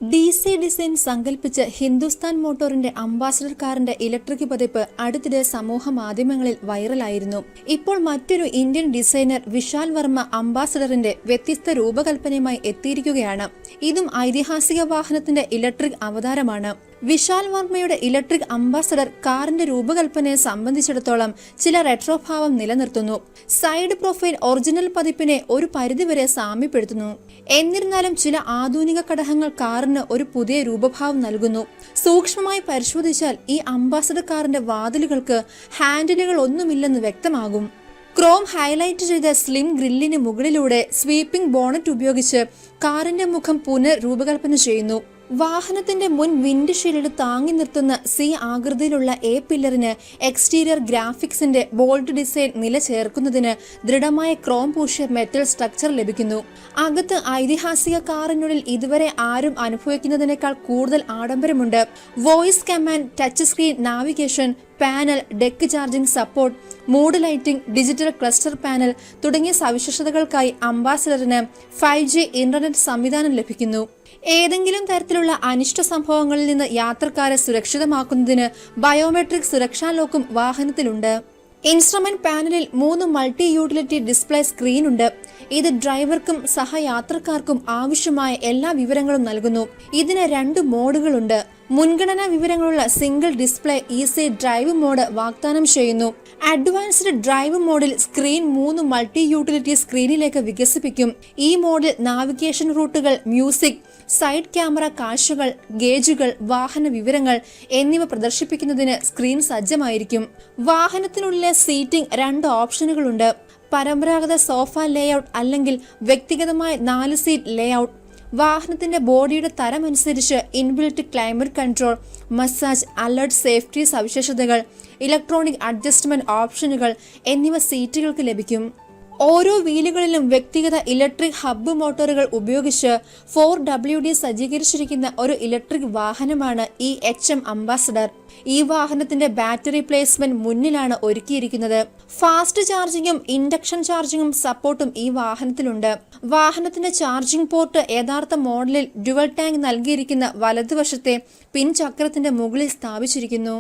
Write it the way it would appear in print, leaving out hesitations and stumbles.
DC design സങ്കല്പിച്ച് ഹിന്ദുസ്ഥാൻ മോട്ടോറിന്റെ ambassador കാറിന്റെ ഇലക്ട്രിക് പതിപ്പ് അടുത്തിടെ സമൂഹ മാധ്യമങ്ങളിൽ വൈറലായിരുന്നു. ഇപ്പോൾ മറ്റൊരു ഇന്ത്യൻ ഡിസൈനർ വിശാൽ വർമ്മ അംബാസഡറിന്റെ വ്യത്യസ്ത രൂപകൽപ്പനയുമായി എത്തിയിരിക്കുകയാണ്. ഇതും ഐതിഹാസിക വാഹനത്തിന്റെ ഇലക്ട്രിക് അവതാരമാണ്. വിശാൽ വർമ്മയുടെ ഇലക്ട്രിക് അംബാസഡർ കാറിന്റെ രൂപകൽപ്പനയെ സംബന്ധിച്ചിടത്തോളം ചില റെട്രോ ഭാവം നിലനിർത്തുന്നു. സൈഡ് പ്രൊഫൈൽ ഒറിജിനൽ പതിപ്പിനെ ഒരു പരിധിവരെ സാമ്യപ്പെടുത്തുന്നു. എന്നിരുന്നാലും ചില ആധുനിക ഘടകങ്ങൾ കാറിന് ഒരു പുതിയ രൂപഭാവം നൽകുന്നു. സൂക്ഷ്മമായി പരിശോധിച്ചാൽ ഈ അംബാസഡർ കാറിന്റെ വാതിലുകൾക്ക് ഹാൻഡിലുകൾ ഒന്നുമില്ലെന്ന് വ്യക്തമാകും. ക്രോം ഹൈലൈറ്റ് ചെയ്ത സ്ലിം ഗ്രില്ലിന് മുകളിലൂടെ സ്വീപ്പിംഗ് ബോണറ്റ് ഉപയോഗിച്ച് കാറിന്റെ മുഖം പുനർരൂപകൽപ്പന ചെയ്യുന്നു. വാഹനത്തിന്റെ മുൻ വിൻഡ് ഷീൽഡ് താങ്ങി നിർത്തുന്ന സി ആകൃതിയിലുള്ള എ പില്ലറിന് എക്സ്റ്റീരിയർ ഗ്രാഫിക്സിന്റെ ബോൾഡ് ഡിസൈൻ നില ചേർക്കുന്നതിന് ദൃഢമായ ക്രോം പൂശിയ മെറ്റൽ സ്ട്രക്ചർ ലഭിക്കുന്നു. അകത്ത് ഐതിഹാസിക കാറിനുള്ളിൽ ഇതുവരെ ആരും അനുഭവിക്കുന്നതിനേക്കാൾ കൂടുതൽ ആഡംബരമുണ്ട്. Voice command, touch screen navigation, panel, deck charging support, mood lighting, digital cluster panel തുടങ്ങിയ സവിശേഷതകൾക്കായി അംബാസഡറിന് 5G ഇന്റർനെറ്റ് സംവിധാനം ലഭിക്കുന്നു. ഏതെങ്കിലും തരത്തിലുള്ള അനിഷ്ട സംഭവങ്ങളിൽ നിന്ന് യാത്രക്കാരെ സുരക്ഷിതമാക്കുന്നതിന് ബയോമെട്രിക് സുരക്ഷാ ലോക്കും വാഹനത്തിലുണ്ട്. ഇൻസ്ട്രുമെന്റ് പാനലിൽ 3 മൾട്ടി യൂട്ടിലിറ്റി ഡിസ്പ്ലേ സ്ക്രീൻ ഉണ്ട്. ഇത് ഡ്രൈവർക്കും സഹയാത്രക്കാർക്കും ആവശ്യമായ എല്ലാ വിവരങ്ങളും നൽകുന്നു. ഇതിന് 2 മോഡുകളുണ്ട്. മുൻഗണനാ വിവരങ്ങളുള്ള single display easy drive mode വാഗ്ദാനം ചെയ്യുന്നു. അഡ്വാൻസ്ഡ് ഡ്രൈവ് മോഡിൽ സ്ക്രീൻ 3 മൾട്ടി യൂട്ടിലിറ്റി സ്ക്രീനിലേക്ക് വികസിപ്പിക്കും. ഈ മോഡിൽ നാവിഗേഷൻ റൂട്ടുകൾ, മ്യൂസിക്, സൈഡ് ക്യാമറ കാഴ്ചകൾ, ഗേജുകൾ, വാഹന വിവരങ്ങൾ എന്നിവ പ്രദർശിപ്പിക്കുന്നതിന് സ്ക്രീൻ സജ്ജമായിരിക്കും. വാഹനത്തിനുള്ളിലെ സീറ്റിംഗ് 2 ഓപ്ഷനുകളുണ്ട്. പരമ്പരാഗത സോഫ ലേഔട്ട് അല്ലെങ്കിൽ വ്യക്തിഗതമായ 4 സീറ്റ് ലേഔട്ട്. വാഹനത്തിന്റെ ബോഡിയുടെ തരമനുസരിച്ച് inbuilt climate control, massage, alert safety സവിശേഷതകൾ, ഇലക്ട്രോണിക് അഡ്ജസ്റ്റ്മെന്റ് ഓപ്ഷനുകൾ എന്നിവ സീറ്റുകൾക്ക് ലഭിക്കും. ഓരോ വീലുകളിലും വ്യക്തിഗത ഇലക്ട്രിക് ഹബ്ബ് മോട്ടോറുകൾ ഉപയോഗിച്ച് 4WD സജ്ജീകരിച്ചിരിക്കുന്ന ഒരു ഇലക്ട്രിക് വാഹനമാണ് ഈ HM അംബാസഡർ. ഈ വാഹനത്തിന്റെ ബാറ്ററി പ്ലേസ്മെന്റ് മുന്നിലാണ് ഒരുക്കിയിരിക്കുന്നത്. ഫാസ്റ്റ് ചാർജിങ്ങും ഇൻഡക്ഷൻ ചാർജിങ്ങും സപ്പോർട്ടും ഈ വാഹനത്തിലുണ്ട്. വാഹനത്തിന്റെ ചാർജിംഗ് പോർട്ട് യഥാർത്ഥ മോഡലിൽ ഡ്യുവൽ ടാങ്ക് നൽകിയിരിക്കുന്ന വലതുവശത്തെ പിൻചക്രത്തിന്റെ മുകളിൽ സ്ഥാപിച്ചിരിക്കുന്നു.